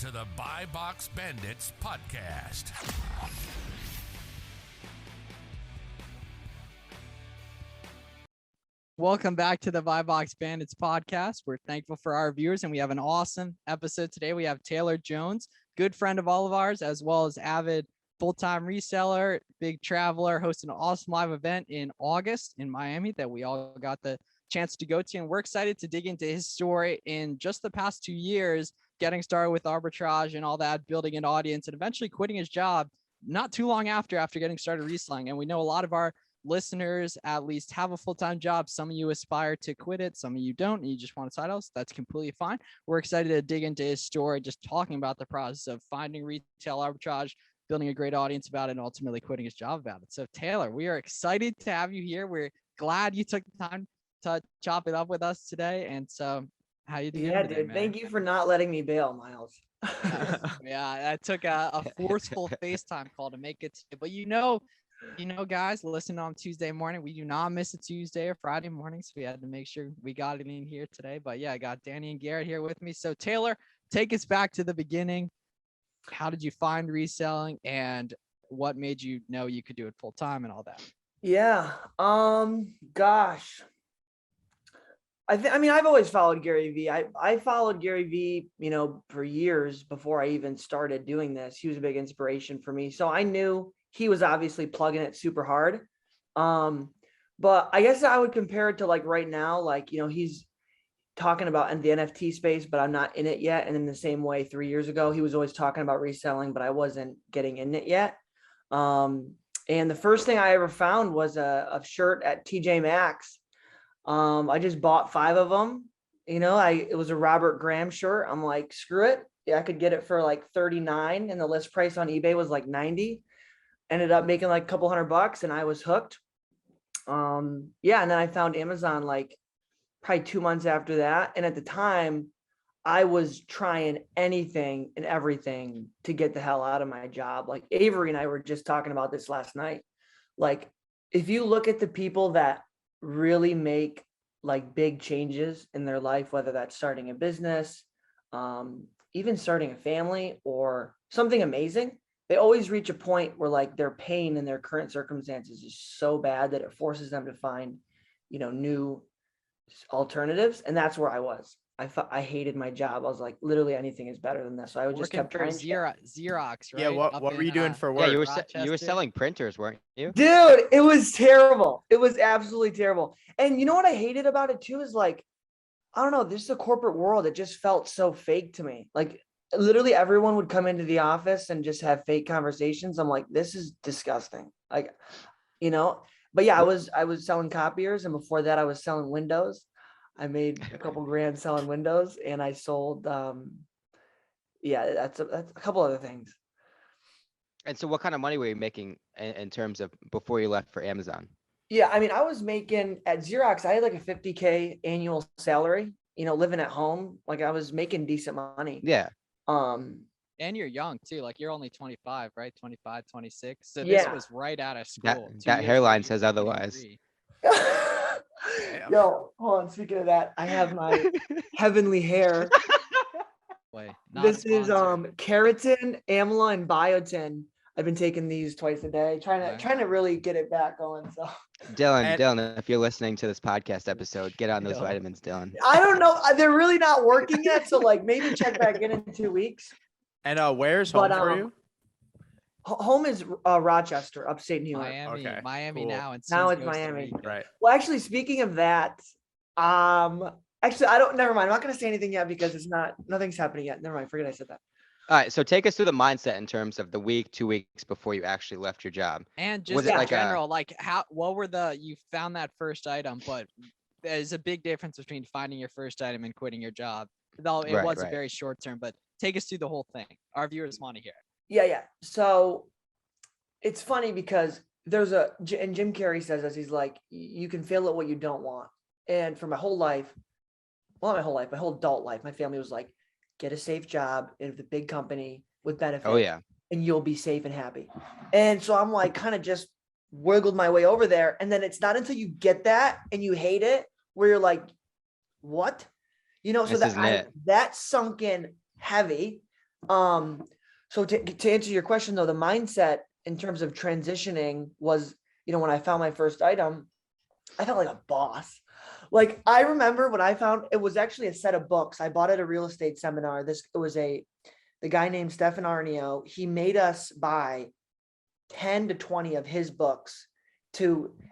to the Buy Box Bandits podcast. Welcome back to the Buy Box Bandits podcast. We're thankful for our viewers, and we have an awesome episode today. We have Taylor Jones, good friend of all of ours, as well as avid full-time reseller, big traveler, hosting an awesome live event in August in Miami that we all got the chance to go to. And we're excited to dig into his story in just the past 2 years, getting started with Arbitrage and all that, building an audience, and eventually quitting his job not too long after getting started reselling. And we know a lot of our listeners at least have a full-time job. Some of you aspire to quit it, some of you don't, and you just want a side hustle. That's completely fine. We're excited to dig into his story, just talking about the process of finding retail arbitrage, building a great audience about it, and ultimately quitting his job about it. So Taylor, we are excited to have you here. We're glad you took the time to chop it up with us today. And so how you doing today, dude, man? thank you for not letting me bail, Miles. Yeah, I took a forceful FaceTime call to make it, but you know, guys, listen on Tuesday morning. We do not miss a Tuesday or Friday morning, so we had to make sure we got it in here today. But yeah, I got Danny and Garrett here with me. So Taylor, take us back to the beginning. How did you find reselling, and what made you know you could do it full time and all that? Yeah. Gosh. I mean, I've always followed Gary Vee. I followed Gary Vee, for years before I even started doing this. He was a big inspiration for me. So I knew he was obviously plugging it super hard. But I guess I would compare it to like right now, he's talking about in the NFT space, but I'm not in it yet. And in the same way, 3 years ago, he was always talking about reselling, but I wasn't getting in it yet. And the first thing I ever found was a shirt at TJ Maxx. I just bought 5 of them. It was a Robert Graham shirt. I'm like, screw it. Yeah, I could get it for like 39, and the list price on eBay was like 90. Ended up making like a couple $100, and I was hooked. And then I found Amazon like probably 2 months after that. And at the time, I was trying anything and everything to get the hell out of my job. Like Avery and I were just talking about this last night. Like, if you look at the people that really make like big changes in their life, whether that's starting a business, even starting a family or something amazing, they always reach a point where like their pain in their current circumstances is so bad that it forces them to find, new alternatives. And that's where I was. I hated my job. I was like, literally anything is better than this. So I would just kept trying. Xerox, right? Yeah, what were you doing for work? Yeah, you were selling printers, weren't you? Dude, it was terrible. It was absolutely terrible. And you know what I hated about it too is like, I don't know, this is a corporate world. It just felt so fake to me. Like literally everyone would come into the office and just have fake conversations. I'm like, this is disgusting. Like, but yeah, I was selling copiers, and before that I was selling windows. I made a couple grand selling windows, and I sold, that's a couple other things. And so what kind of money were you making in terms of before you left for Amazon? Yeah, I mean, I was making at Xerox, I had like a 50K annual salary, living at home. Like I was making decent money. Yeah. And you're young too. Like you're only 25, right? 25, 26. So this Yeah. was right out of school. That hairline says otherwise. Yo, hold on. Speaking of that, I have my heavenly hair. Wait, This is keratin, amla, and biotin. I've been taking these twice a day, trying to really get it back going. So Dylan, if you're listening to this podcast episode, get on those vitamins, Dylan. I don't know. They're really not working yet. So like maybe check back in 2 weeks. And where's home for you? Home is Rochester, upstate New York. Miami, Okay, Miami cool. now. And Now soon it's Costa Miami. Rica. Right. Well, actually, speaking of that, actually, never mind. I'm not going to say anything yet because nothing's happening yet. Never mind. Forget I said that. All right, so take us through the mindset in terms of the week, 2 weeks before you actually left your job. And just Was it in like general, what were you found that first item, but there's a big difference between finding your first item and quitting your job. Though it was a very short term, but take us through the whole thing. Our viewers want to hear it. Yeah. So it's funny because and Jim Carrey says this, he's like, you can fail at what you don't want. And for my whole life, well, not my whole life, my whole adult life, my family was like, get a safe job in the big company with benefits. Oh yeah. And you'll be safe and happy. And so I'm like, kind of just wiggled my way over there. And then it's not until you get that and you hate it where you're like, what? So that sunk in heavy. So to answer your question though, the mindset in terms of transitioning was, when I found my first item, I felt like a boss. Like I remember when I found, it was actually a set of books. I bought at a real estate seminar. The guy named Stefan Arnio. He made us buy 10 to 20 of his books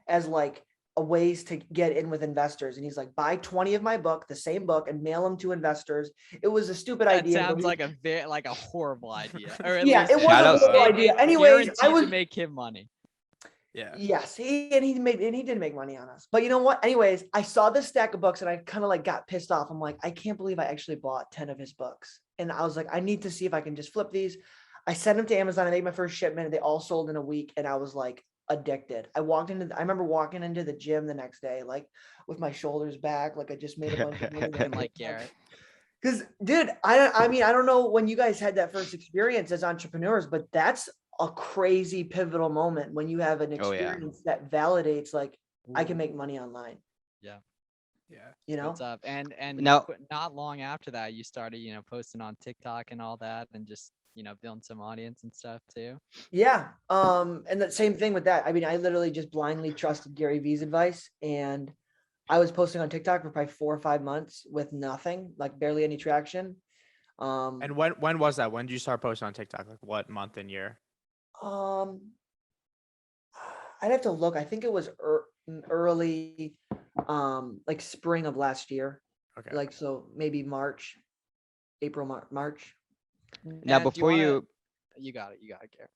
as like a ways to get in with investors. And he's like, buy 20 of my book, the same book, and mail them to investors. It was a stupid idea. That sounds like a horrible idea. Or at yeah, least it was a horrible idea. Anyways, I was to make him money. Yeah. Yes, he did make money on us. But you know what? Anyways, I saw this stack of books and I kind of like got pissed off. I'm like, I can't believe I actually bought 10 of his books. And I was like, I need to see if I can just flip these. I sent them to Amazon. I made my first shipment and they all sold in a week. And I was like addicted. I remember walking into the gym the next day, like with my shoulders back, like I just made a bunch of money. And like Garrett. Because dude, I mean, I don't know when you guys had that first experience as entrepreneurs, but that's a crazy pivotal moment when you have an experience that validates like I can make money online. Yeah. What's up? And now, not long after that, you started, posting on TikTok and all that, and just building some audience and stuff too. Yeah. And the same thing with that. I mean, I literally just blindly trusted Gary Vee's advice, and I was posting on TikTok for probably 4 or 5 months with nothing, like barely any traction. And when was that? When did you start posting on TikTok? Like what month and year? I'd have to look. I think it was early, like spring of last year. Okay. Like, so maybe April, March. Now, before you got it, Garrett.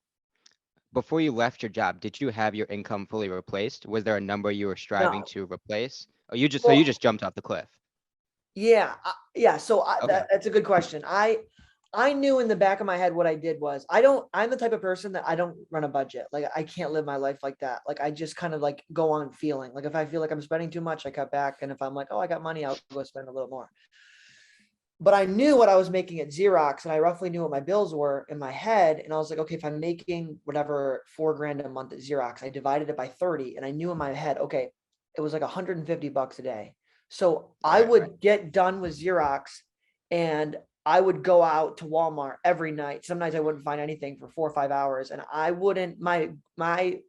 Before you left your job, did you have your income fully replaced? Was there a number you were striving to replace? Or you just jumped off the cliff? Yeah. Yeah. So Okay. that's a good question. I knew in the back of my head what I did was I'm the type of person that I don't run a budget. Like I can't live my life like that. Like I just kind of like go on feeling. Like if I feel like I'm spending too much, I cut back. And if I'm like, oh, I got money, I'll go spend a little more. But I knew what I was making at Xerox and I roughly knew what my bills were in my head. And I was like, okay, if I'm making whatever $4,000 a month at Xerox, I divided it by 30. And I knew in my head, okay, it was like $150 a day. So I would get done with Xerox and I would go out to Walmart every night. Sometimes I wouldn't find anything for 4 or 5 hours. And I wouldn't, I don't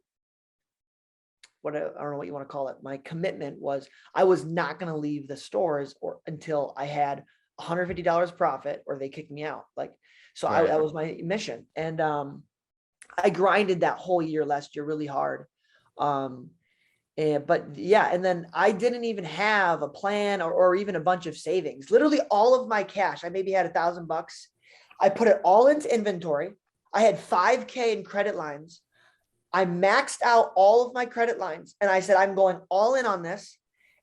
know what you want to call it. My commitment was I was not going to leave the stores until I had $150 profit or they kicked me out. Like, so that was my mission. And I grinded that whole year last year really hard. And then I didn't even have a plan or even a bunch of savings. Literally all of my cash, I maybe had $1,000. I put it all into inventory. I had $5,000 in credit lines. I maxed out all of my credit lines and I said, I'm going all in on this.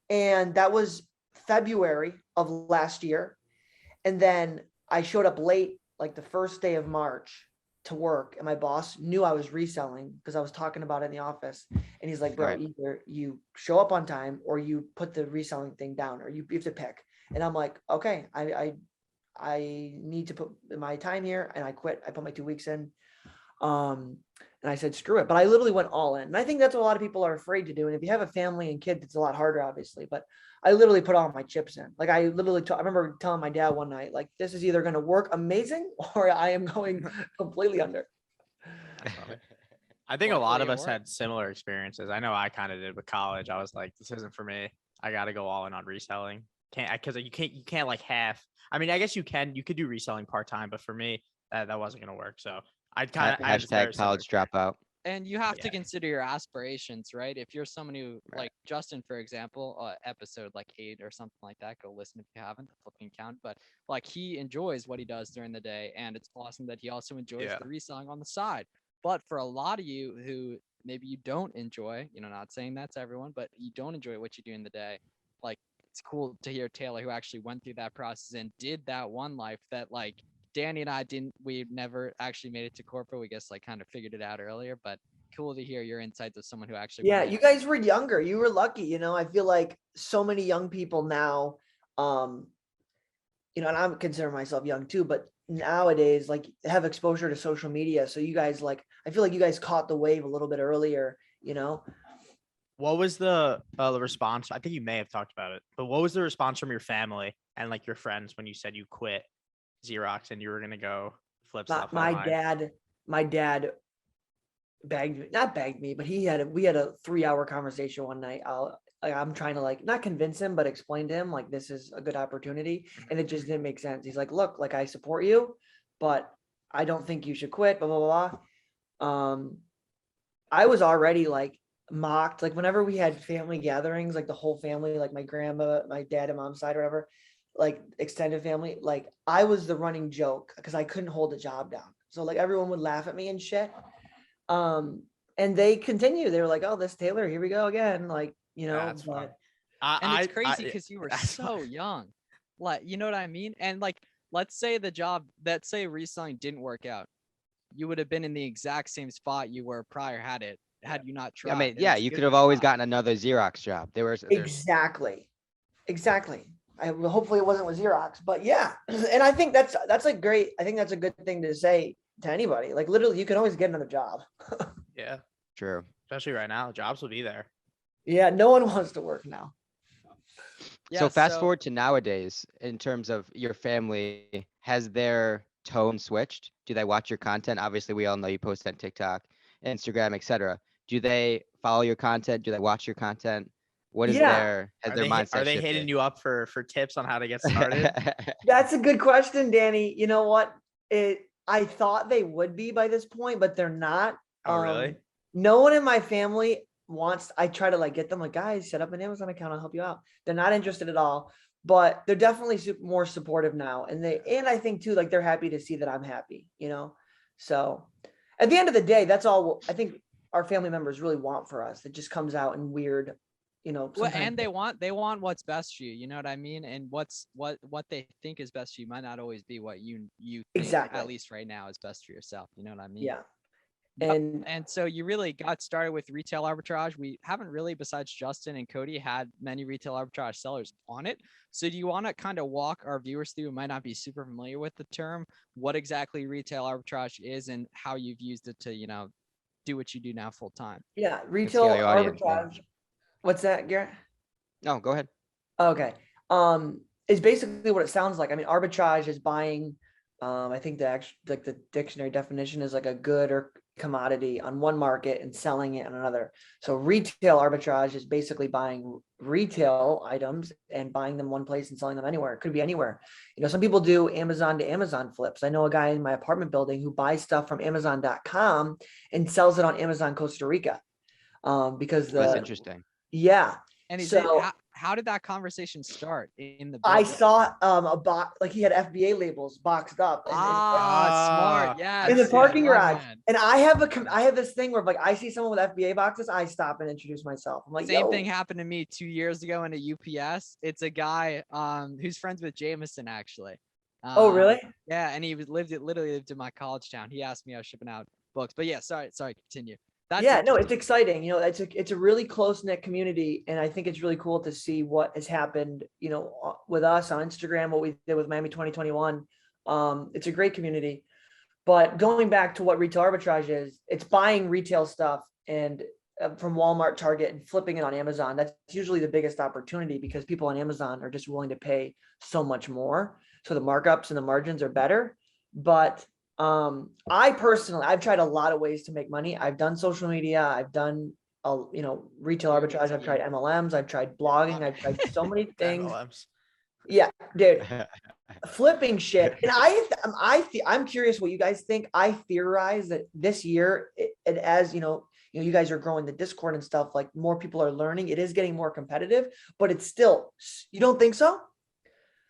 And that was February of last year. And then I showed up late, like the first day of March to work. And my boss knew I was reselling because I was talking about it in the office. And he's like, bro, either you show up on time or you put the reselling thing down or you have to pick. And I'm like, okay, I need to put my time here. And I quit. I put my 2 weeks in. And I said, screw it. But I literally went all in. And I think that's what a lot of people are afraid to do. And if you have a family and kids, it's a lot harder, obviously. But I literally put all my chips in. Like I remember telling my dad one night, like, this is either going to work amazing or I am going completely under. I think a lot of us had similar experiences. I know I kind of did with college. I was like, this isn't for me. I got to go all in on reselling. Because you can't like half. I mean, I guess you could do reselling part-time, but for me, that wasn't going to work. So I hashtag college dropout. And you have to consider your aspirations, right? If you're someone who, like Justin, for example, episode like 8 or something like that, go listen if you haven't, the flipping count. But like he enjoys what he does during the day, and it's awesome that he also enjoys the reselling on the side. But for a lot of you who maybe you don't enjoy, not saying that's everyone, but you don't enjoy what you do in the day, like it's cool to hear Taylor, who actually went through that process and did that one life that like Danny and I we never actually made it to corporate. We guess like kind of figured it out earlier, but cool to hear your insights of someone who actually. Yeah, you guys were younger. You were lucky, I feel like so many young people now, and I'm considering myself young too, but nowadays like have exposure to social media. So you guys I feel like you guys caught the wave a little bit earlier, What was the response? I think you may have talked about it, but what was the response from your family and like your friends when you said you quit Xerox and you were going to go flip My, stuff my online. dad not begged me, but we had a 3-hour conversation one night. I'm trying to like not convince him, but explain to him like this is a good opportunity, and it just didn't make sense. He's like, look, like I support you, but I don't think you should quit. Blah blah blah. I was already like mocked, like whenever we had family gatherings, like the whole family, like my grandma, my dad and mom's side, or whatever, like extended family, like I was the running joke because I couldn't hold a job down. So like everyone would laugh at me and shit. And they continue. They were like, "Oh, this Taylor, here we go again." Like, That's fun. but And it's crazy because you were so young. Like, you know what I mean? And like, let's say reselling didn't work out. You would have been in the exact same spot you were prior had you not tried. I mean, And yeah, it's you good could that have you always tried. gotten another Xerox job. There's exactly. Hopefully it wasn't with Xerox, but yeah. And I think that's a great. I think that's a good thing to say to anybody. Like literally, you can always get another job. Yeah, true. especially right now, jobs will be there. Yeah, no one wants to work now. Yeah, So fast forward to nowadays, in terms of your family, has their tone switched? Do they watch your content? Obviously, we all know you post on TikTok, Instagram, etc. Do they follow your content? Do they watch your content? What is Yeah. has their mindset Are they shifted? hitting you up for tips on how to get started? That's a good question, Danny. You know what? I thought they would be by this point, but they're not. Oh, really? No one in my family wants. I try to like get them like, guys, set up an Amazon account. I'll help you out. They're not interested at all, but they're definitely more supportive now. And I think too, like they're happy to see that I'm happy. So at the end of the day, that's all I think our family members really want for us. It just comes out in weird. well, and they want what's best for you. You know what I mean? And what they think is best for you might not always be what you think, Exactly. at least right now, is best for yourself. You know what I mean? Yeah. And so you really got started with retail arbitrage. We haven't really, besides Justin and Cody, had many retail arbitrage sellers on it. So do you want to kind of walk our viewers through who might not be super familiar with the term, what exactly retail arbitrage is and how you've used it to, do what you do now full time? Yeah. Retail your audience know. arbitrage. What's that, Garrett? No, go ahead. Okay. It's basically what it sounds like. I mean, arbitrage is buying, I think the dictionary definition is like a good or commodity on one market and selling it on another. So retail arbitrage is basically buying retail items and buying them one place and selling them anywhere. It could be anywhere. Some people do Amazon to Amazon flips. I know a guy in my apartment building who buys stuff from Amazon.com and sells it on Amazon Costa Rica. Because That's interesting. Yeah. And So how did that conversation start in the I business? saw a box, like he had FBA labels boxed up Smart. Yeah. in the parking garage. And I have this thing where like I see someone with FBA boxes, I stop and introduce myself. I'm like, Same thing happened to me 2 years ago in a UPS. It's a guy who's friends with Jameson actually. Oh, really? Yeah, and he literally lived in my college town. He asked me I was shipping out books. But yeah, sorry, continue. No, it's exciting. It's a really close-knit community, and I think it's really cool to see what has happened, with us on Instagram, what we did with Miami 2021. It's a great community. But going back to what retail arbitrage is, it's buying retail stuff and from Walmart, Target, and flipping it on Amazon. That's usually the biggest opportunity because people on Amazon are just willing to pay so much more. So the markups and the margins are better. But I've tried a lot of ways to make money. I've done social media. I've done, retail arbitrage. I've tried MLMs. I've tried blogging. I've tried so many things. MLMs. Yeah, dude, flipping shit. And I'm curious what you guys think. I theorize that this year, as you guys are growing the Discord and stuff, like more people are learning. It is getting more competitive, but it's still, you don't think so?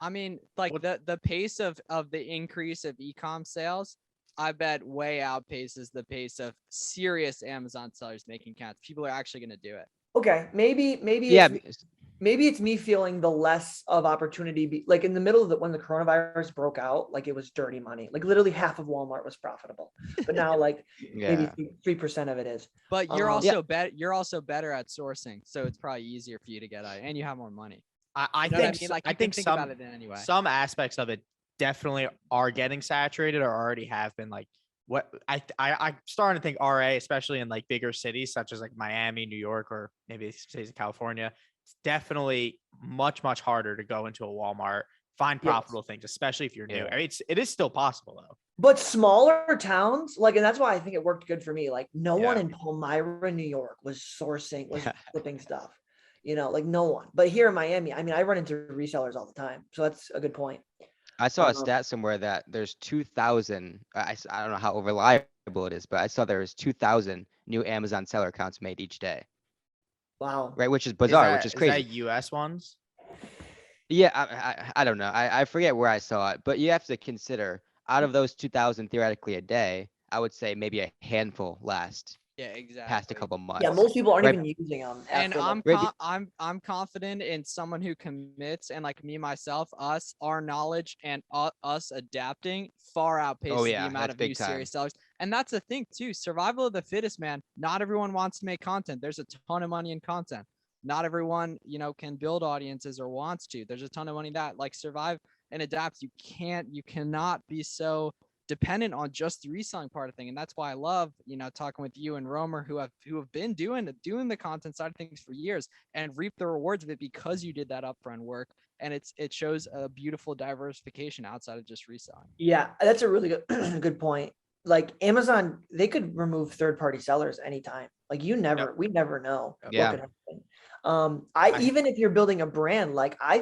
I mean, like the pace of the increase of e-com sales, I bet way outpaces the pace of serious Amazon sellers making counts. People are actually going to do it. Okay, maybe Yeah. maybe it's me feeling the less of opportunity. Like in the middle of when the coronavirus broke out, like it was dirty money. Like literally half of Walmart was profitable, but now like maybe 3% of it is. But you're also better at sourcing, so it's probably easier for you to get out, and you have more money. I think think about it in any way. Some aspects of it definitely are getting saturated or already have been. Like what I'm starting to think RA, especially in like bigger cities such as like Miami, New York, or maybe cities of California, it's definitely much harder to go into a Walmart, find profitable things, especially if you're new. I mean, it is still possible though. But smaller towns, like, and that's why I think it worked good for me. Like, no one Yeah. in Palmyra, New York was flipping stuff, like no one. But here in Miami, I mean, I run into resellers all the time. So that's a good point. I saw a Um, stat somewhere that there's 2,000. I don't know how reliable it is, but I saw there's 2,000 new Amazon seller accounts made each day, wow. right? Which is Is bizarre, which is that crazy. US ones? Yeah, I don't know. I forget where I saw it, but you have to consider out of those 2,000 theoretically a day, I would say maybe a handful last Yeah, past a exactly. couple Yeah, months, most people aren't right? even using them And after like, Right. I'm confident in someone who commits, and like me myself, our knowledge and us adapting far Oh outpaces the yeah, amount that's of new big serious time. sellers. And that's the thing too. Survival of the fittest, man. Not everyone wants to make content. There's a ton of money in content. Not everyone, can build audiences or wants to. There's a ton of money that like survive and adapt. You cannot be so dependent on just the reselling part of thing. And that's why I love, talking with you and Romer who have been doing the content side of things for years and reap the rewards of it because you did that upfront work. And it shows a beautiful diversification outside of just reselling. yeah, that's a really good good point. Like Amazon, they could remove third-party sellers anytime. Like we never know what Yeah. could happen. Even if you're building a brand, like I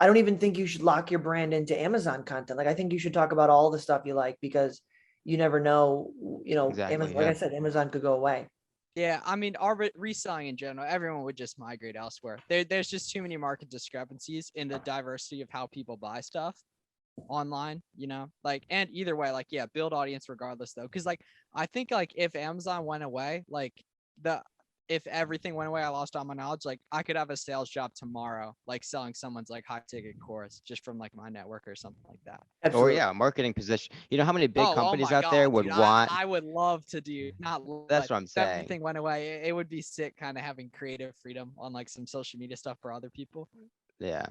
don't even think you should lock your brand into Amazon content. Like I think you should talk about all the stuff you like because you never know, Exactly, Amazon, like yeah. I said, Amazon could go away. Yeah, I mean, reselling in general, everyone would just migrate elsewhere. There's just too many market discrepancies in the diversity of how people buy stuff online, like, and either way, like, yeah, build audience regardless though. Cause like, I think like if Amazon went away, like if everything went away, I lost all my knowledge. Like I could have a sales job tomorrow, like selling someone's like high ticket course just from like my network or something like that. Or Absolutely. yeah, marketing position. You know how many big Oh companies my out there God, would dude. want, I would love to do, not that's like what I'm if saying. everything went away, it would be sick kind of having creative freedom on like some social media stuff for other people. Yeah.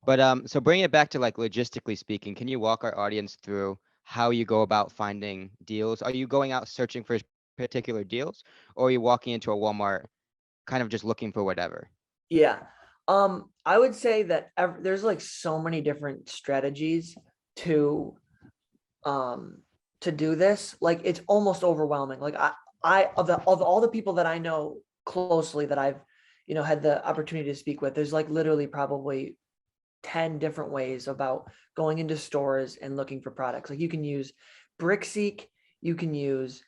But so bring it back to like logistically speaking, can you walk our audience through how you go about finding deals? Are you going out searching for particular deals, or are you walking into a Walmart kind of just looking for whatever? Yeah. I would say that there's like so many different strategies to um to do this. Like it's almost overwhelming. Like of all the people that I know closely that I've had the opportunity to speak with, there's like literally probably 10 different ways about going into stores and looking for products. Like you can use BrickSeek, you can use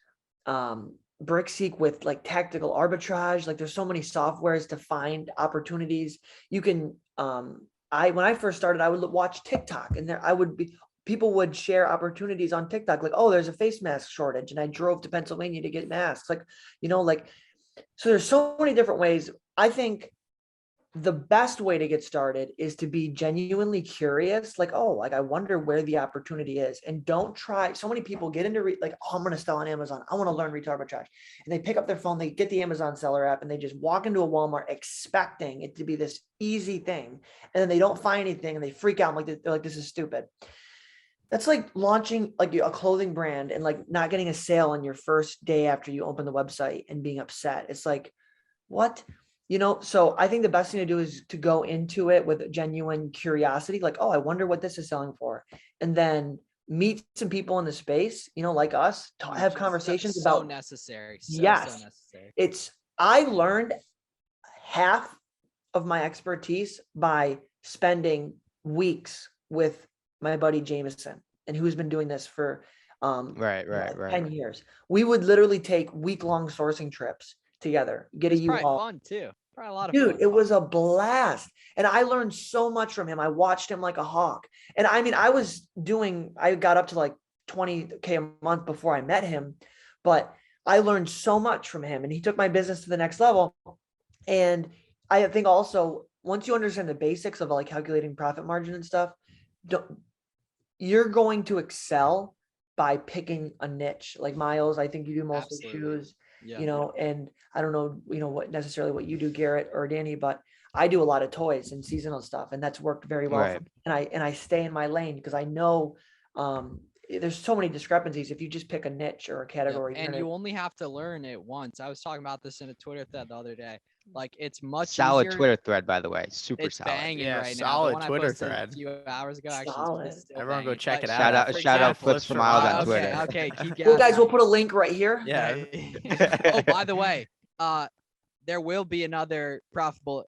BrickSeek with like tactical arbitrage. Like there's so many softwares to find opportunities. You can when I first started, I would watch TikTok and people would share opportunities on TikTok. Like, oh, there's a face mask shortage. And I drove to Pennsylvania to get masks. Like, so there's so many different ways. I think the best way to get started is to be genuinely curious. Like, oh, like I wonder where the opportunity is, and don't try. So many people get into like, oh, I'm going to sell on Amazon. I want to learn retail arbitrage, and they pick up their phone, they get the Amazon seller app, and they just walk into a Walmart expecting it to be this easy thing, and then they don't find anything, and they freak out. Like they're like, this is stupid. That's like launching like a clothing brand and like not getting a sale on your first day after you open the website and being upset. It's like, what? So I think the best thing to do is to go into it with genuine curiosity, like, oh, I wonder what this is selling for. And then meet some people in the space, like us, have conversations so about necessary. So yes. necessary. I learned half of my expertise by spending weeks with my buddy Jameson, and who's been doing this for Right. 10 years. We would literally take week-long sourcing trips together, get a It's probably U-Haul. fun too. Probably a lot of Dude, fun. it was a blast. And I learned so much from him. I watched him like a hawk. And I mean, I got up to like 20K a month before I met him, but I learned so much from him, and he took my business to the next level. And I think also, once you understand the basics of like calculating profit margin and stuff, you're going to excel by picking a niche. Like Miles, I think you do mostly shoes. Yeah. And I don't know, what you do, Garrett or Danny, but I do a lot of toys and seasonal stuff, and that's worked very well. Right. For me. And I stay in my lane because I know there's so many discrepancies. If you just pick a niche or a category, and you only have to learn it once. I was talking about this in a Twitter thread the other day. Like it's much Solid easier. Twitter thread, by the way. Super It's solid. banging Yeah, right now. The solid one I Twitter posted thread. a few hours ago actually Solid. is still Everyone go banging. check But it out. Shout out, for shout out example- Flips for Miles on okay, Twitter. okay, keep Well, guys, gassing. we'll put a link right here. Yeah. Oh, by the way, there will be another profitable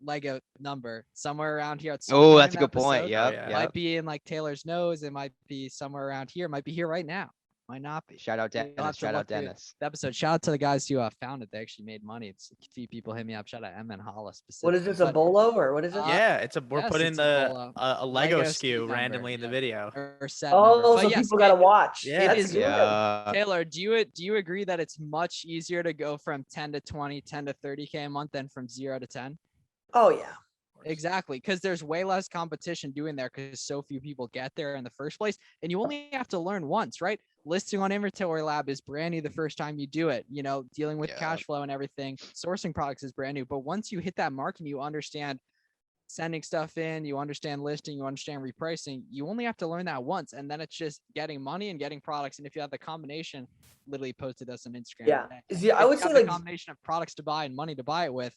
Lego number somewhere around here at some Oh, point that's in a good the point. episode. Yep, yeah. yep. Might be in like Taylor's nose. It might be somewhere around here. It might be here right now. Might not be. Shout out You'll have Dennis. to Shout look out through Dennis. the episode. Shout out to the guys who found it. They actually made money. It's a few people hit me up. Shout out M and Holla specifically. What is this, a But- bolo or what is it? Yeah, we're yes, putting it's a bolo. a Lego Lego SKU number, randomly in the yeah. video. Or set number. Oh, But so yes, people gotta watch. Yeah. it That's is- good. Yeah. Taylor, do you agree that it's much easier to go from 10 to 20, 10 to 30K a month than from 0 to 10? Oh yeah. Exactly, because there's way less competition doing there because so few people get there in the first place, and you only have to learn once, right? Listing on Inventory Lab is brand new the first time you do it. You know, dealing with Yeah. cash flow and everything, sourcing products is brand new. But once you hit that mark and you understand sending stuff in, you understand listing, you understand repricing, you only have to learn that once, and then it's just getting money and getting products. And if you have the combination, literally posted this on Instagram. Yeah. today. See, I If would you say have the like combination of products to buy and money to buy it with,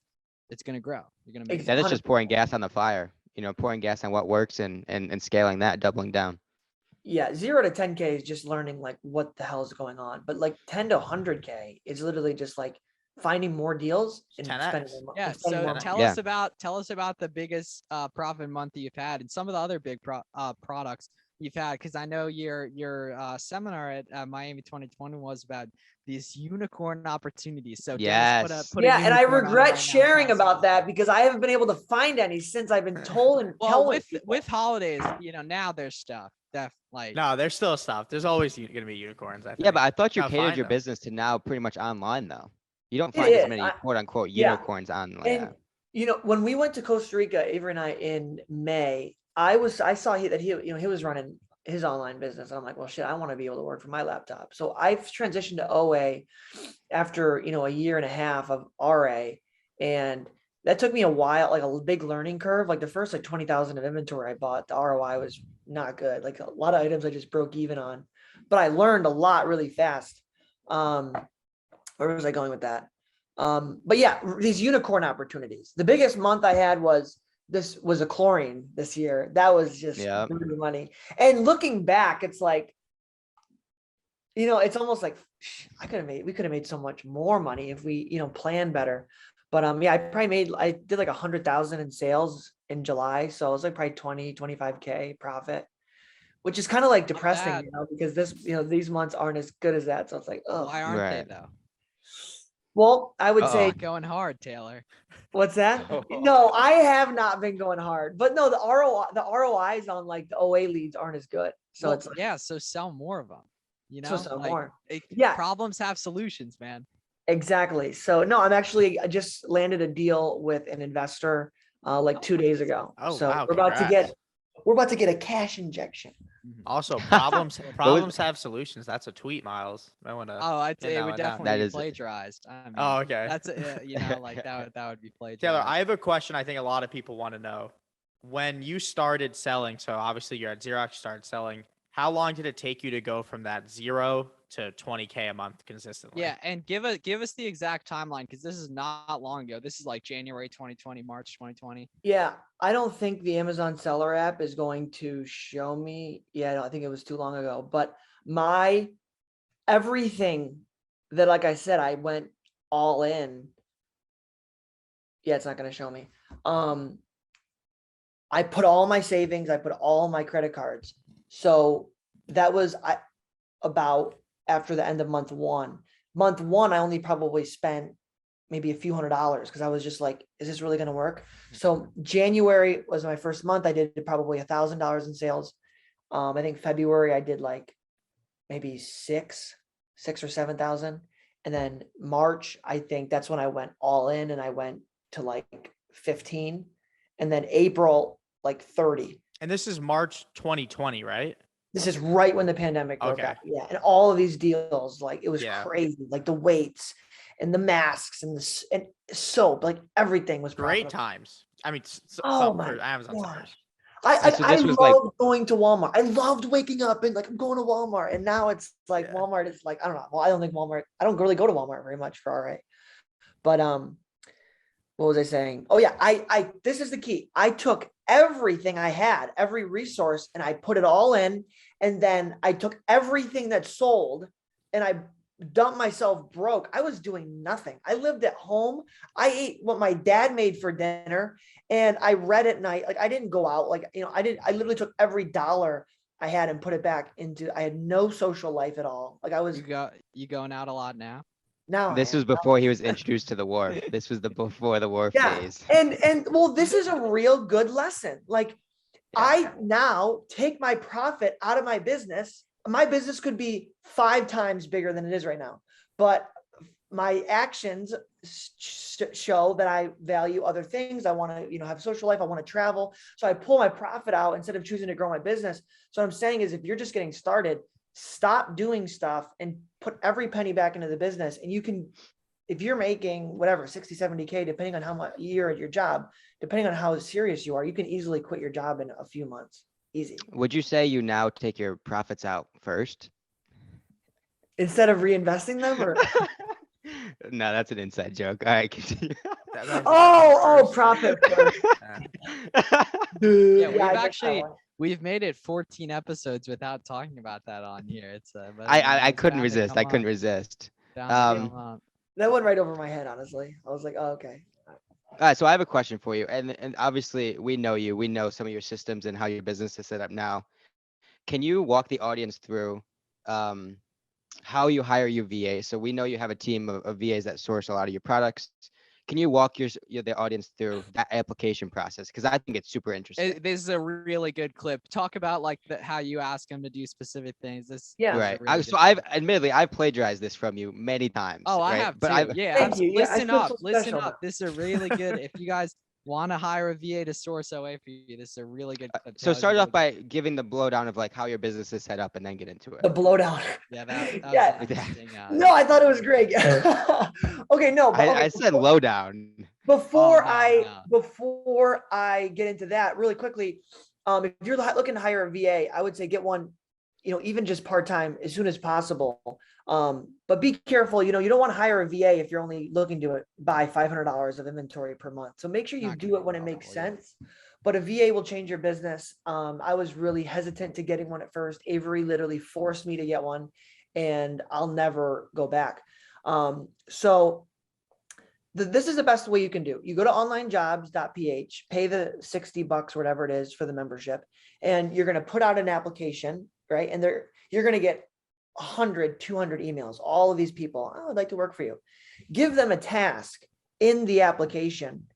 it's gonna grow. You're gonna make Ex- That is 100%. just pouring gas on the fire. You know, pouring gas on what works and scaling that, doubling down. yeah, 0 to 10K is just learning like what the hell is going on. But like 10 to 100K is literally just like finding more deals and 10x. spending more money. Yeah. and spending So more tell money. us about the biggest profit month that you've had and some of the other big products you've had, because I know your seminar at Miami 2020 was about these unicorn opportunities. So Dennis, Yes. put a Yeah, and I unicorn on it regret right now. sharing Tell us about that because I haven't been able to find any since I've been told and Well, telling people. with holidays, now there's stuff that like No, there's still stuff. There's always gonna be unicorns. I think. Yeah, but I thought you Gotta catered find your them. business to now pretty much online though. You don't It find as is. many quote unquote yeah. unicorns online. And when we went to Costa Rica, Avery and I in May, I saw that he was running his online business. And I'm like, well, shit, I want to be able to work from my laptop. So I've transitioned to OA after, a year and a half of RA. And that took me a while, like a big learning curve. Like the first like 20,000 of inventory I bought, the ROI was not good. Like a lot of items I just broke even on, but I learned a lot really fast. Where was I going with that? But yeah, these unicorn opportunities. The biggest month I had was a chlorine this year. That was just really money. And looking back, it's like, it's almost like we could have made so much more money if we, planned better. But I did like 100,000 in sales in July. So it was like probably 25K profit, which is kind of like depressing, because these months aren't as good as that. So it's like, oh, why aren't they though? Well, I would say Not going hard, Taylor. what's that? No, I have not been going hard, but no, the ROIs on like the OA leads aren't as good. So it's like, so sell more of them. so sell more. Problems have solutions, man. Exactly. So no, I just landed a deal with an investor like 2 days ago. Oh, so wow, we're about to get a cash injection. Also, problems have solutions. That's a tweet, Miles. I want to. Oh, I'd say it that would one down. definitely be That is- plagiarized. I mean, Oh, okay. That's like that would be plagiarized. Taylor, I have a question. I think a lot of people want to know. When you started selling, so obviously you're at Xerox, you started selling. How long did it take you to go from that 0 to 20K a month consistently? Yeah, and give us the exact timeline, because this is not long ago. This is like January 2020, March 2020. Yeah, I don't think the Amazon seller app is going to show me. Yeah, I think it was too long ago. But everything that, like I said, I went all in. Yeah, it's not going to show me. I put all my savings, I put all my credit cards. So that was about after the end of month one. Month one, I only probably spent maybe a few $100s because I was just like, is this really going to work? So January was my first month. I did probably $1,000 in sales. I think February I did like maybe six or 7,000. And then March, I think that's when I went all in and I went to like 15. And then April, like 30. And this is March 2020, right? This is right when the pandemic broke Okay. out. Yeah. And all of these deals, like it was Yeah. crazy, like the weights and the masks and and soap, like everything was Great profitable. times. I mean, Oh some my for Amazon gosh. sellers. I So this was like- loved going to Walmart. I loved waking up and like, I'm going to Walmart. And now it's like Yeah. Walmart is like, I don't know. Well, I don't really go to Walmart very much for RA. But What was I saying? Oh yeah, this is the key. I took everything I had, every resource, and I put it all in. And then I took everything that sold and I dumped myself broke. I was doing nothing. I lived at home. I ate what my dad made for dinner and I read at night. Like I didn't go out. Like, I literally took every dollar I had and put it back into, I had no social life at all. Like I was, You going out a lot now? now I This am. was before he was introduced to the war. This was the before the war Yeah. phase. And well, this is a real good lesson. Like I now take my profit out of my business. My business could be 5 times bigger than it is right now, but my actions show that I value other things. I want to, have a social life. I want to travel. So I pull my profit out instead of choosing to grow my business. So what I'm saying is if you're just getting started, stop doing stuff and put every penny back into the business. And you can, if you're making whatever, 60, 70K, depending on how much you're at your job, depending on how serious you are, you can easily quit your job in a few months. Easy. Would you say you now take your profits out first? Instead of reinvesting them or? No, that's an inside joke. All right, continue. Oh, profit. Dude, Yeah, we've I get that actually one. we've made it 14 episodes without talking about that on here. It's but I it's couldn't bound to resist. come I couldn't up, resist. bound to Um, come up. That went right over my head, honestly. I was like, oh, okay. All right, so I have a question for you, and obviously we know you. We know some of your systems and how your business is set up now. Can you walk the audience through how you hire your VA? So we know you have a team of VAs that source a lot of your products. Can you walk the audience through that application process? Because I think it's super interesting. This is a really good clip. Talk about like how you ask them to do specific things. This Yeah. is a Right. really So good clip. I've plagiarized this from you many times. Oh, I right? have But too. I've Yeah, Thank you. Yeah, I listen feel up. so Listen special up. This is a really good. If you guys want to hire a VA to source OA for you, this is a really good clip. so Taylor's start really off by giving the blowdown of like how your business is set up, and then get into The it. blowdown. Yeah, that Yeah. was interesting. No, I thought it was great. Okay, no, but okay, I said lowdown. before no. before I get into that really quickly, if you're looking to hire a VA, I would say get one, even just part-time as soon as possible. But be careful, you don't want to hire a VA if you're only looking to buy $500 of inventory per month. So make sure you Not do gonna it when be it makes possible, yeah. sense. But a VA will change your business. I was really hesitant to getting one at first. Avery literally forced me to get one, and I'll never go back. So this is the best way you can do. You go to onlinejobs.ph, pay the $60, whatever it is for the membership, and you're going to put out an application, right? And you're going to get 100, 200 emails, all of these people. Oh, I'd like to work for you. Give them a task in the application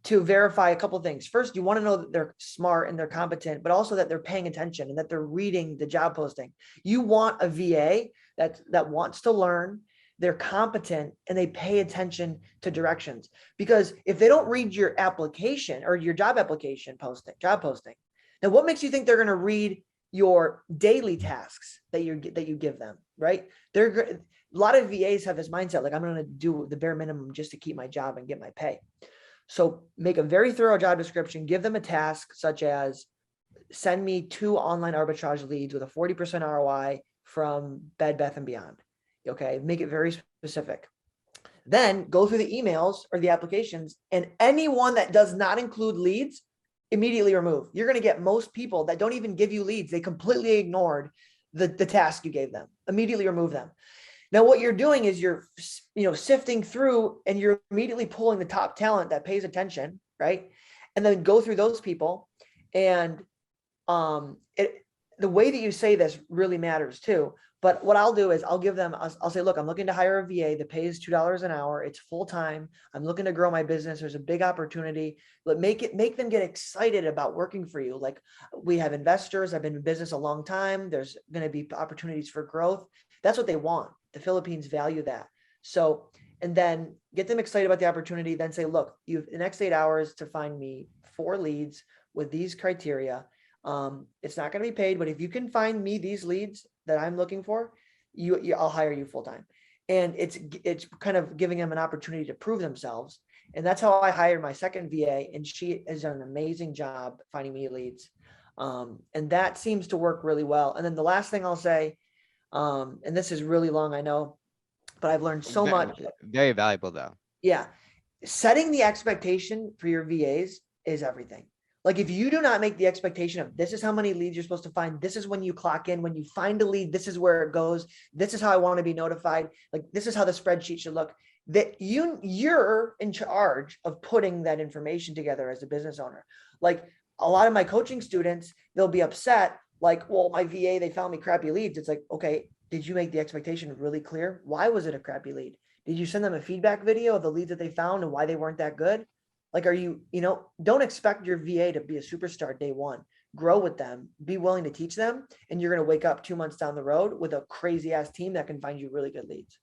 to verify a couple of things. First, you want to know that they're smart and they're competent, but also that they're paying attention and that they're reading the job posting. You want a VA that wants to learn, they're competent, and they pay attention to directions. Because if they don't read your application or your job application job posting, then what makes you think they're going to read your daily tasks that you give them, right? A lot of VAs have this mindset, like I'm going to do the bare minimum just to keep my job and get my pay. So make a very thorough job description, give them a task such as send me 2 online arbitrage leads with a 40% ROI from Bed Bath & Beyond. Okay, make it very specific. Then go through the emails or the applications, and anyone that does not include leads, immediately remove. You're going to get most people that don't even give you leads. They completely ignored the task you gave them. Immediately remove them. Now, what you're doing is you're, sifting through and you're immediately pulling the top talent that pays attention, right? And then go through those people. And the way that you say this really matters too. But what I'll do is I'll say, look, I'm looking to hire a VA. The pay is $2 an hour. It's full-time. I'm looking to grow my business. There's a big opportunity. But make them get excited about working for you. Like, we have investors. I've been in business a long time. There's going to be opportunities for growth. That's what they want. The Philippines value that. So, and then get them excited about the opportunity. Then say, look, you have the next 8 hours to find me 4 leads with these criteria. It's not going to be paid, but if you can find me these leads that I'm looking for, I'll hire you full time. And it's kind of giving them an opportunity to prove themselves. And that's how I hired my second VA, and she has done an amazing job finding me leads. And that seems to work really well. And then the last thing I'll say, and this is really long, I know, but I've learned so much. Very valuable though. Yeah. setting the expectation for your VAs is everything. Like if you do not make the expectation of this is how many leads you're supposed to find, this is when you clock in, when you find a lead, this is where it goes, this is how I want to be notified, like this is how the spreadsheet should look, that you're in charge of putting that information together as a business owner. Like a lot of my coaching students, they'll be upset, like, well, my VA, they found me crappy leads. It's like, okay, did you make the expectation really clear? Why was it a crappy lead? Did you send them a feedback video of the leads that they found and why they weren't that good? Like, are you, don't expect your VA to be a superstar day one. Grow with them, be willing to teach them, and you're going to wake up 2 months down the road with a crazy ass team that can find you really good leads.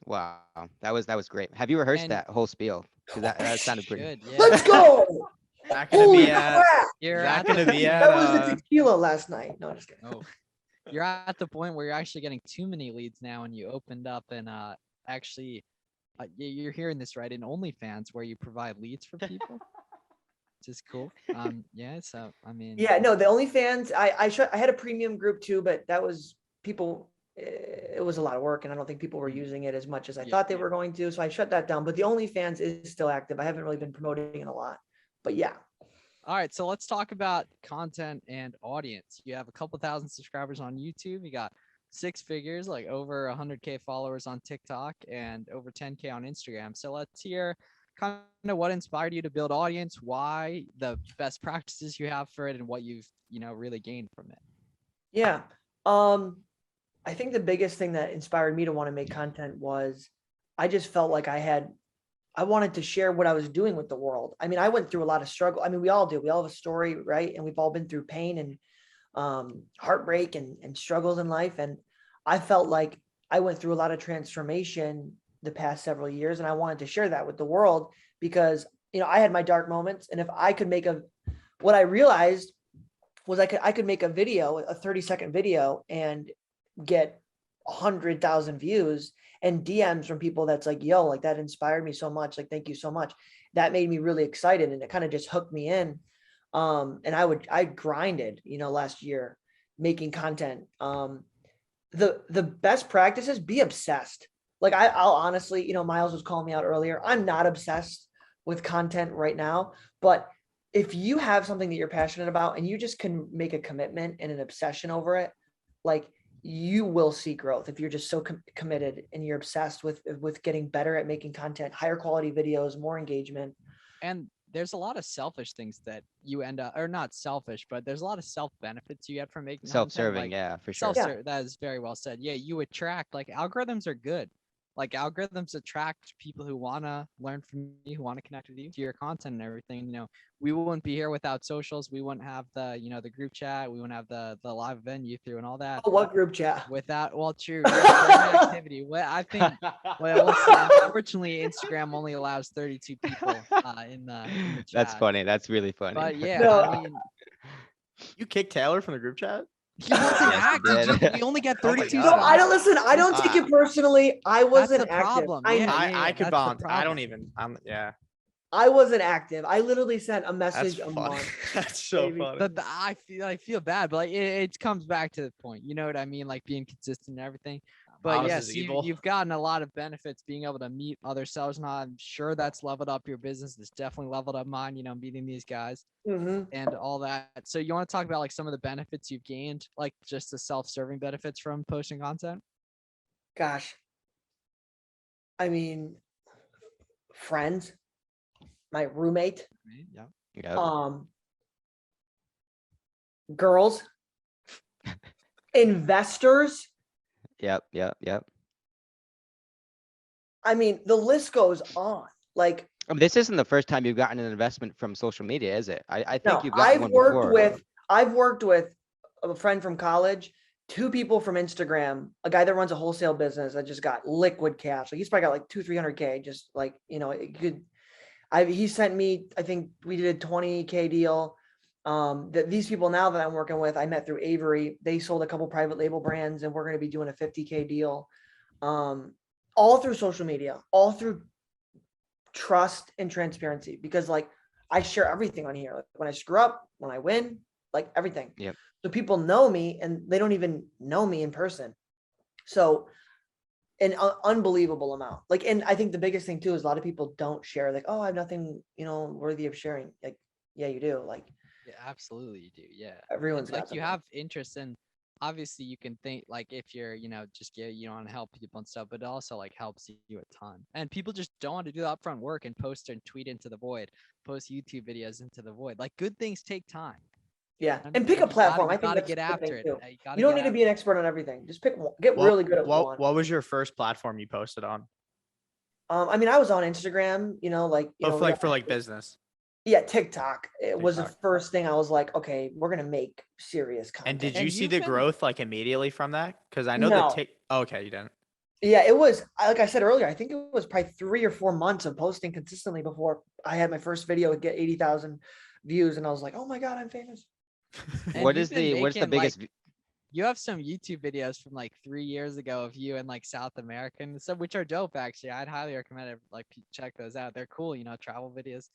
Wow, that was great. Have you rehearsed And- that whole spiel? Because that sounded pretty. Good. Yeah. Let's go. Not gonna Holy be at, crap. You're not at gonna the, be at, That was the tequila last night. No, just kidding. oh, you're at the point where you're actually getting too many leads now, and you opened up and actually, you're hearing this right in OnlyFans where you provide leads for people, which is cool. Yeah. So I mean, Yeah, no, the OnlyFans, I had a premium group too, but that was people, it was a lot of work and I don't think people were using it as much as I Yeah, thought they yeah. were going to. So I shut that down, but the OnlyFans is still active. I haven't really been promoting it a lot, but yeah. All right, so let's talk about content and audience. You have a couple thousand subscribers on YouTube. You got 6 figures, like over 100K followers on TikTok and over 10K on Instagram. So let's hear kind of what inspired you to build audience, why, the best practices you have for it, and what you've, really gained from it. Yeah. I think the biggest thing that inspired me to want to make content was I just felt like I wanted to share what I was doing with the world. I mean, I went through a lot of struggle. I mean, we all do. We all have a story, right? And we've all been through pain and heartbreak and struggles in life. And I felt like I went through a lot of transformation the past several years. And I wanted to share that with the world because, I had my dark moments. And if I could what I realized was I could make a video, a 30-second video, and get 100,000 views and DMs from people that's like, yo, like that inspired me so much. Like, thank you so much. That made me really excited. And it kind of just hooked me in. And I grinded, last year making content. The best practices, be obsessed. Like I'll honestly, Miles was calling me out earlier. I'm not obsessed with content right now, but if you have something that you're passionate about and you just can make a commitment and an obsession over it, like you will see growth if you're just so committed and you're obsessed with getting better at making content, higher quality videos, more engagement. And there's a lot of selfish things that you end up, or not selfish, but there's a lot of self benefits you get from making Self-serving, content, yeah, for sure. That is very well said. Yeah, you attract, like, algorithms are good. Like, algorithms attract people who want to learn from you, who want to connect with you, to your content and everything. We wouldn't be here without socials. We wouldn't have the, the group chat. We wouldn't have the live event you threw and all that. Oh, what group chat? Without, well, true, yeah, activity. Well, I think, well, we'll see. Unfortunately, Instagram only allows 32 people in the chat. That's funny. That's really funny. But yeah, No. I mean, You kicked Taylor from the group chat? he wasn't Yes, he active. did. We only get Oh my 32 God. No, I don't listen. I don't take it personally. I wasn't the active. problem. I, Yeah. I could that's the bond. I don't problem. even. Yeah. I wasn't active. I literally sent a That's message a funny. month. That's so Maybe. funny. But I feel bad, but like it comes back to the point. You know what I mean? Like being consistent and everything. But Miles yes, is evil. you've gotten a lot of benefits being able to meet other sellers. And I'm sure that's leveled up your business. It's definitely leveled up mine, meeting these guys Mhm. and all that. So you want to talk about like some of the benefits you've gained, like just the self-serving benefits from posting content? Gosh. I mean, friends, my roommate, Yeah. Yep. girls, investors. Yep. I mean, the list goes on. Like, I mean, this isn't the first time you've gotten an investment from social media, is it? I think no, you've gotten one before. I've worked with a friend from college, 2 people from Instagram, a guy that runs a wholesale business that just got liquid cash. Like he's probably got like 200-300K, just like, it could, he sent me, I think we did a 20K deal. That these people now that I'm working with, I met through Avery. They sold a couple private label brands and we're going to be doing a 50K deal. All through social media, all through trust and transparency, because like I share everything on here. Like when I screw up, when I win, like everything. Yep. So people know me and they don't even know me in person. So an unbelievable amount. Like, and I think the biggest thing too is a lot of people don't share. Like, oh, I have nothing, worthy of sharing. Like, yeah, you do. Like, Yeah, absolutely you do. Yeah. everyone's And, got like you something. have interest in, obviously you can think like if you're, just want to help people and stuff, but it also like helps you a ton. And people just don't want to do the upfront work and post and tweet into the void, post YouTube videos into the void. Like good things take time. Yeah, And and pick a like, platform. I you think gotta that's get a good after thing it. too. You gotta You don't get need to be an expert on everything. Just get really good at one. What was your first platform you posted on? I mean, I was on Instagram, But for like business. yeah, TikTok. It was the TikTok. first thing I was like, okay, we're gonna make serious content. And did you And see you've the been- growth like immediately from that? Because I know No. okay, you didn't. Yeah, it was like I said earlier. I think it was probably 3 or 4 months of posting consistently before I had my first video get 80,000 views, and I was like, oh my god, I'm famous. and What you've is been what's the making, like, biggest you have some YouTube videos from like 3 years ago of you in like South America and stuff, which are dope actually. I'd highly recommend it. Like check those out. They're cool, travel videos.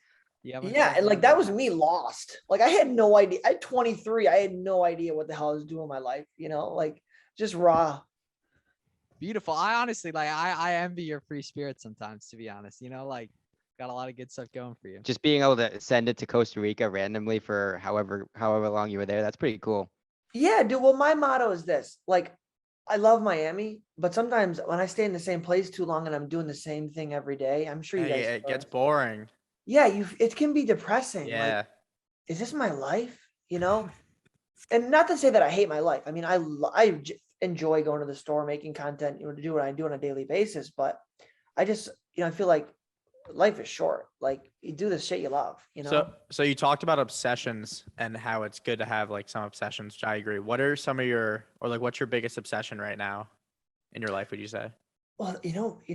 You haven't Yeah, posted and like in that a was while. me lost. Like I had no idea. At 23, I had no idea what the hell I was doing in my life. Like just raw. Beautiful. I honestly like I envy your free spirit sometimes, to be honest. Like got a lot of good stuff going for you. just being able to send it to Costa Rica randomly for however long you were there? That's pretty cool. Yeah, dude. Well, my motto is this: like, I love Miami, but sometimes when I stay in the same place too long and I'm doing the same thing every day, I'm sure you Hey, guys. it gets boring. Yeah, it can be depressing. Like, Yeah. is this my life? And not to say that I hate my life. I mean, I enjoy going to the store, making content, to do what I do on a daily basis. But I just, I feel like life is short. Like you do the shit you love, So you talked about obsessions and how it's good to have like some obsessions, which I agree. What are some of what's your biggest obsession right now in your life, would you say? Well,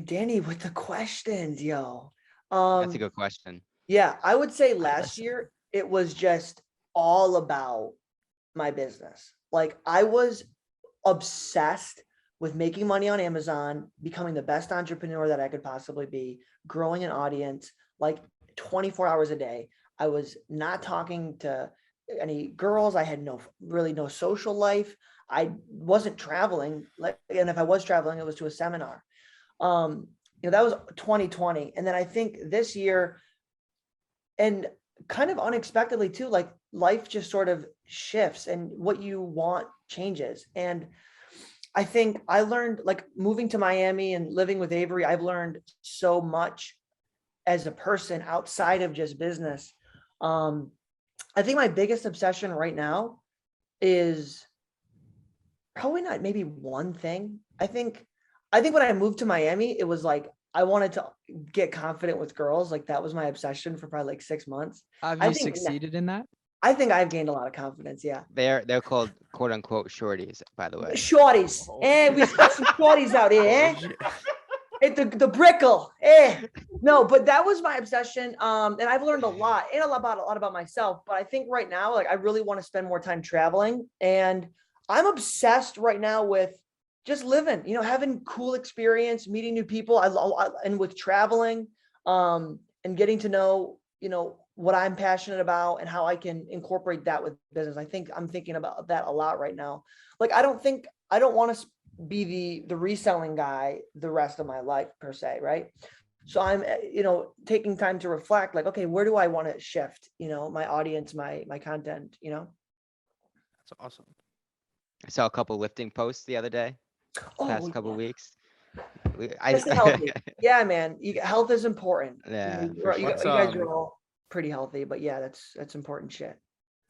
Danny, with the questions, yo. That's a good question. Yeah, I would say last year it was just all about my business. Like I was obsessed with making money on Amazon, becoming the best entrepreneur that I could possibly be, growing an audience like 24 hours a day. I was not talking to any girls. I had really no social life. I wasn't traveling. And if I was traveling, it was to a seminar. That was 2020. And then I think this year, and kind of unexpectedly too, like life just sort of shifts and what you want changes. And I think I learned, like moving to Miami and living with Avery, I've learned so much as a person outside of just business. I think my biggest obsession right now is probably not maybe one thing. I think when I moved to Miami, it was like I wanted to get confident with girls. Like that was my obsession for probably like 6 months. Have I you think succeeded in that? I think I've gained a lot of confidence. Yeah. They're called quote unquote shorties, by the way. Shorties. We got some shorties out here. The brickle. No, but that was my obsession. And I've learned a lot and a lot about myself. But I think right now, like I really want to spend more time traveling. And I'm obsessed right now with just living, having cool experience, meeting new people. And with traveling, and getting to know, what I'm passionate about and how I can incorporate that with business. I think I'm thinking about that a lot right now. Like, I don't want to be the reselling guy the rest of my life per se. Right. So I'm, taking time to reflect like, okay, where do I want to shift, my audience, my content, That's awesome. I saw a couple lifting posts the other day, past couple yeah. weeks. Stay healthy. Yeah, man. Health is important. Yeah, You for guys sure. are all pretty healthy, but yeah, that's important shit.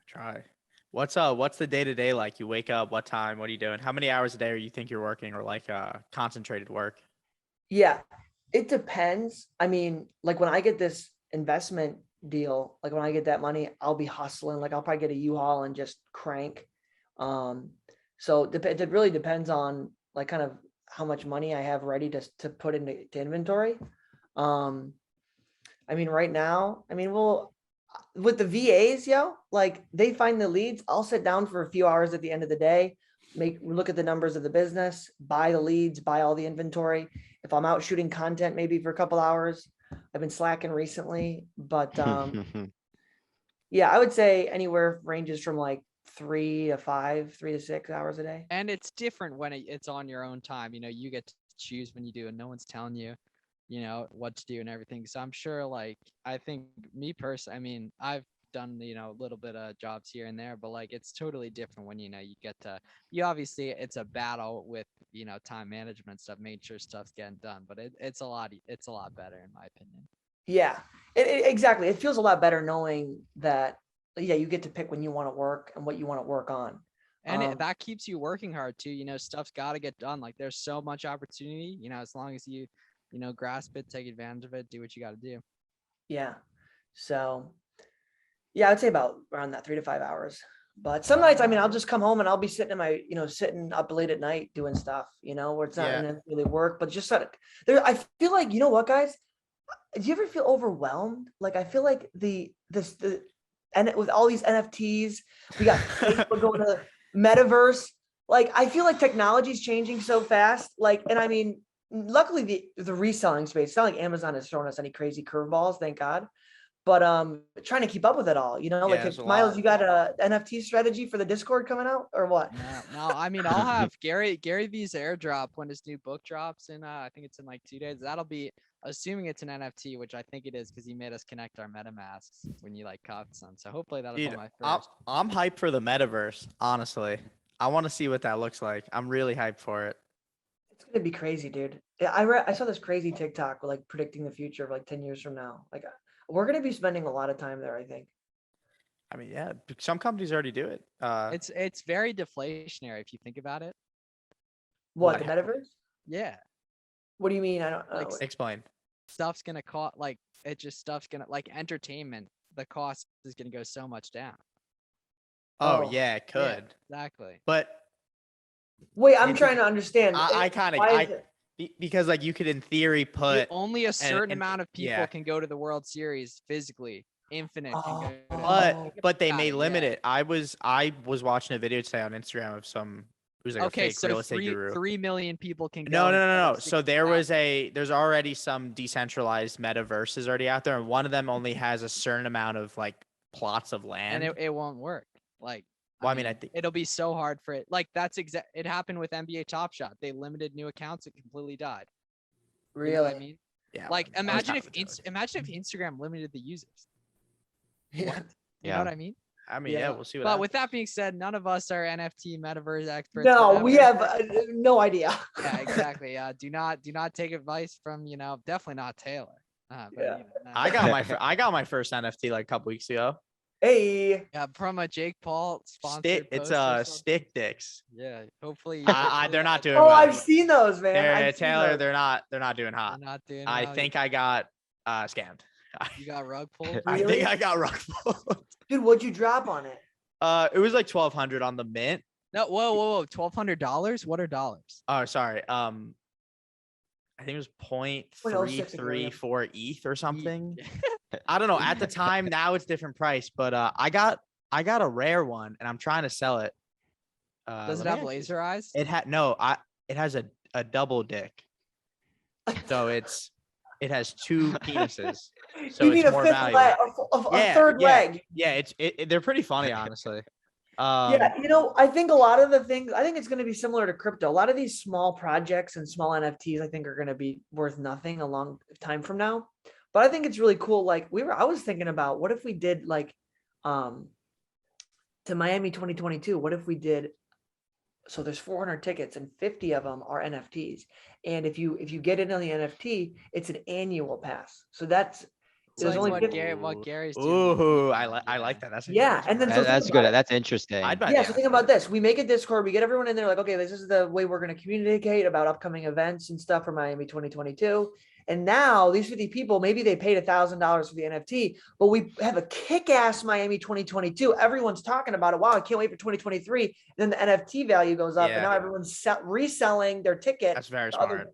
Try. What's the day-to-day like? You wake up, what time? What are you doing? How many hours a day are you think you're working, or like concentrated work? Yeah, it depends. I mean, like when I get this investment deal, like when I get that money, I'll be hustling. Like I'll probably get a U-Haul and just crank. So it really depends on like kind of how much money I have ready to put into inventory. I mean, right now, well, with the VAs, like they find the leads. I'll sit down for a few hours at the end of the day, look at the numbers of the business, buy the leads, buy all the inventory. If I'm out shooting content, maybe for a couple hours. I've been slacking recently, but yeah, I would say anywhere ranges from like 3 to 6 hours a day. And it's different when it's on your own time. You get to choose when you do, and no one's telling you, you know, what to do and everything. So I'm sure, like, I think me personally, I mean, I've done, you know, a little bit of jobs here and there, but like, it's totally different when, you know, you get to, you obviously, it's a battle with, you know, time management and stuff, making sure stuff's getting done, but it's a lot better in my opinion. Yeah, exactly. It feels a lot better knowing that, yeah, you get to pick when you want to work and what you want to work on. And that keeps you working hard too. You know, stuff's got to get done. Like, there's so much opportunity, you know, as long as you know, grasp it, take advantage of it, do what you got to do. Yeah. So, yeah, I'd say about around that 3 to 5 hours. But some nights, I mean, I'll just come home and I'll be sitting in my, you know, sitting up late at night doing stuff, you know, where it's not really work, but just sort of there. I feel like, you know what, guys, do you ever feel overwhelmed? Like, I feel like and with all these NFTs, we got Facebook going to Metaverse. Like, I feel like technology is changing so fast. Like, and I mean, luckily the reselling space, it's not like Amazon has thrown us any crazy curveballs, thank God. But trying to keep up with it all, you know, like if, Miles, you got a NFT strategy for the Discord coming out or what? No, I mean, I'll have Gary V's airdrop when his new book drops in I think it's in like 2 days. That'll be, assuming it's an NFT, which I think it is because he made us connect our MetaMasks when you like caught some. So hopefully that'll be my first. I'm hyped for the metaverse, honestly. I want to see what that looks like. I'm really hyped for it. It's gonna be crazy, dude. I saw this crazy TikTok like predicting the future of like 10 years from now. Like, we're gonna be spending a lot of time there, I think. I mean, yeah, some companies already do it. It's very deflationary if you think about it. What, the metaverse? Yeah. What do you mean? I don't Like, explain. Stuff's gonna cost, like, stuff's gonna, like, entertainment, the cost is gonna go so much down. Oh yeah, it could. Yeah, exactly. But wait, I'm trying to understand. Because like you could in theory put only a certain amount of people can go to the World Series physically. Infinite. But they may limit it. I was watching a video today on Instagram of some. It was like a fake real estate guru. 3 million people can go. No. So there's already some decentralized metaverses already out there, and one of them only has a certain amount of like plots of land, and it won't work. Like, well, I mean, I think it'll be so hard for it. Like, it happened with NBA Top Shot. They limited new accounts. It completely died. Really? You know what I mean? Yeah. Like, imagine if Instagram limited the users. Yeah. You know what I mean? I mean, yeah, we'll see what But happens. with that being said, none of us are NFT metaverse experts. No, we have no idea. Yeah, exactly. Do not take advice from, you know, definitely not Taylor. But, Yeah. you know, I got my first NFT like a couple weeks ago. Hey. Yeah, from a Jake Paul sponsored. It's Stick Dicks. Yeah, hopefully. They're not doing. Oh, well. I've seen those, man. Taylor, they're not doing hot. They're not doing. I think I got scammed. You got rug pulled. I think I got rug pulled. Dude, what'd you drop on it? It was like $1,200 on the mint. No, whoa, $1,200. What are dollars? Oh, sorry. I think it was 0.334 ETH or something. I don't know. At the time, now it's different price, but I got a rare one, and I'm trying to sell it. Does it have laser eyes? It has a double dick. So it has 2 penises. So you mean it's a more fifth valuable. leg, a third leg? Yeah, they're pretty funny, honestly. Yeah, you know, I think a lot of the things, I think it's going to be similar to crypto. A lot of these small projects and small NFTs, I think, are going to be worth nothing a long time from now. But I think it's really cool. Like, I was thinking about, what if we did like to Miami 2022? What if we did? So there's 400 tickets and 50 of them are NFTs. And if you get in on the NFT, it's an annual pass. So that's There's only what Gary's doing. Ooh, I like that. That's and then that's good. That's interesting. So think about this. We make a Discord, we get everyone in there like, okay, this is the way we're going to communicate about upcoming events and stuff for Miami 2022. And now these 50 people, maybe they paid $1,000 for the NFT, but we have a kick-ass Miami 2022. Everyone's talking about it. Wow, I can't wait for 2023. And then the NFT value goes up, and now everyone's reselling their ticket. That's very smart.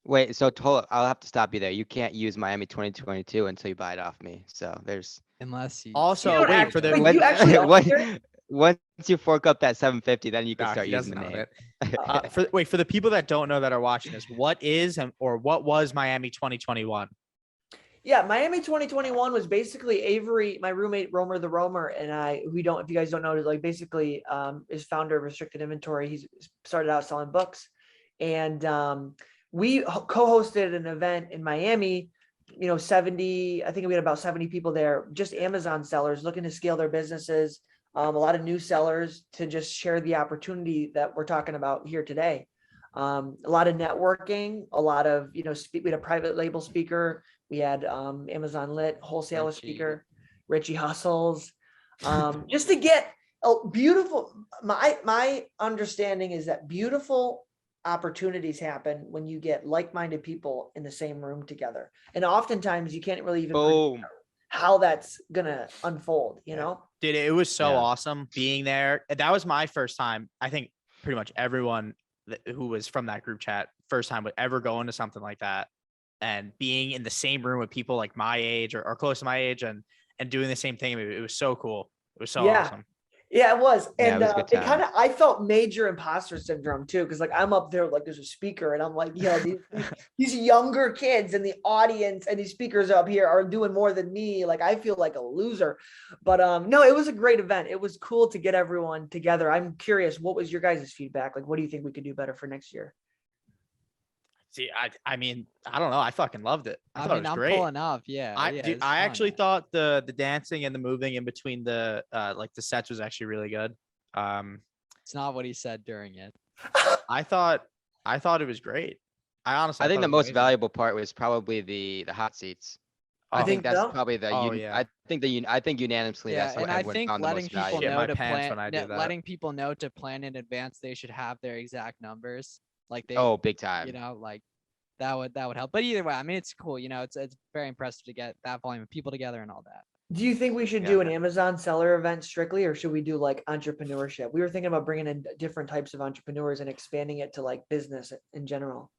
Wait, so I'll have to stop you there. You can't use Miami 2022 until you buy it off me. So there's unless you also wait for the once you fork up that 750, then you can start using the name. For the people that don't know that are watching this, what was Miami 2021? Yeah, Miami 2021 was basically Avery, my roommate Romer the Roamer, and I. If you guys don't know, like basically is founder of Restricted Inventory. He's started out selling books, and we co-hosted an event in Miami. 70, I think we had about 70 people there, just Amazon sellers looking to scale their businesses. A lot of new sellers to just share the opportunity that we're talking about here today. A lot of networking, a lot of, we had a private label speaker. We had Amazon Lit wholesaler speaker, Richie Hustles, just to get a beautiful, my understanding is that beautiful opportunities happen when you get like-minded people in the same room together. And oftentimes you can't really even predict how that's gonna unfold, you know? Dude, it was so awesome being there. That was my first time. I think pretty much everyone who was from that group chat, first time would ever go into something like that, and being in the same room with people like my age or close to my age and doing the same thing. It was so cool. It was so awesome. Yeah, it was. Yeah, And it was a good it time. kind of, I felt major imposter syndrome too. Cause like I'm up there, like there's a speaker and I'm like, these younger kids in the audience and these speakers up here are doing more than me. Like I feel like a loser, but no, it was a great event. It was cool to get everyone together. I'm curious, what was your guys' feedback? Like, what do you think we could do better for next year? See, I mean, I don't know. I fucking loved it. I thought it was I'm great. pulling up. Yeah. I it's fun, actually man. thought the dancing and the moving in between the like the sets was actually really good. It's not what he said during it. I thought it was great. I I think thought the it was most amazing. valuable part was probably the hot seats. I think think that's so? probably the. Oh, yeah. I think unanimously Yeah, that's what and I everyone think found the letting most people valuable. Shit my know to pants plan, when I do that. letting people know to plan in advance, they should have their exact numbers. Like they, Oh, big time. like that would help. But either way, I mean, it's cool. It's very impressive to get that volume of people together and all that. Do you think we should do an Amazon seller event strictly, or should we do like entrepreneurship? We were thinking about bringing in different types of entrepreneurs and expanding it to like business in general.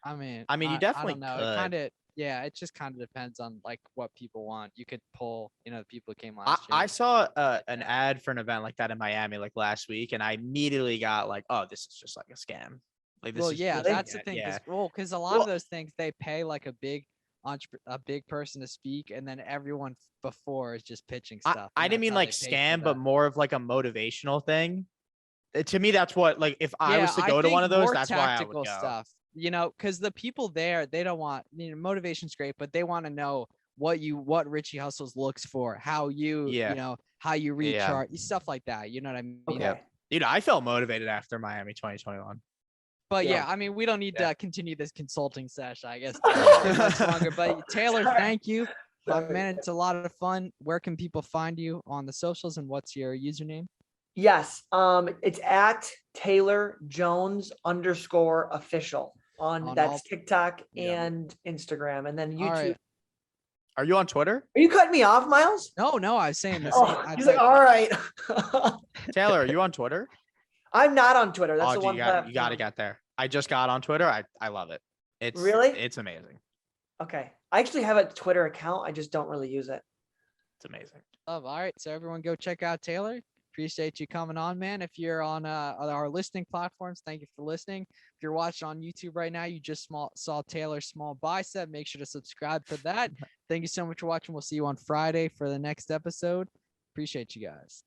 I mean, you definitely I don't know. could. It kind of, it just kind of depends on like what people want. You could pull, the people who came last year. I saw an ad for an event like that in Miami like last week, and I immediately got like, oh, this is just like a scam. Like this Well, is yeah, just that's the yeah, thing. yeah. Because a lot of those things they pay like a big person to speak, and then everyone before is just pitching stuff. I and didn't that's mean how like they pay for scam, but the- more of like a motivational thing. To me, that's what like if I was to I go to think one of those, more that's why I would tactical go. stuff. Because the people there, they don't want motivation's great, but they want to know what Richie Hustles looks for, how you how you recharge, stuff like that. You know what I mean? Okay. Dude, I felt motivated after Miami 2021. But Yeah. I mean, we don't need to continue this consulting session, I guess, too much longer. But Taylor, thank you. Man, it's a lot of fun. Where can people find you on the socials, and what's your username? Yes. It's at Taylor Jones _official on that's all- TikTok and Instagram, and then YouTube. All right. Are you on Twitter? Are you cutting me off, Miles? No, I was saying this. Oh, he's like, all right. Taylor, are you on Twitter? I'm not on Twitter. That's Oh, the dude, one you got platform. to get there. I just got on Twitter. I love it. It's Really? It's amazing. Okay. I actually have a Twitter account. I just don't really use it. It's amazing. All right, so everyone go check out Taylor. Appreciate you coming on, man. If you're on our listening platforms, thank you for listening. If you're watching on YouTube right now, you just saw Taylor's small bicep. Make sure to subscribe for that. Thank you so much for watching. We'll see you on Friday for the next episode. Appreciate you guys.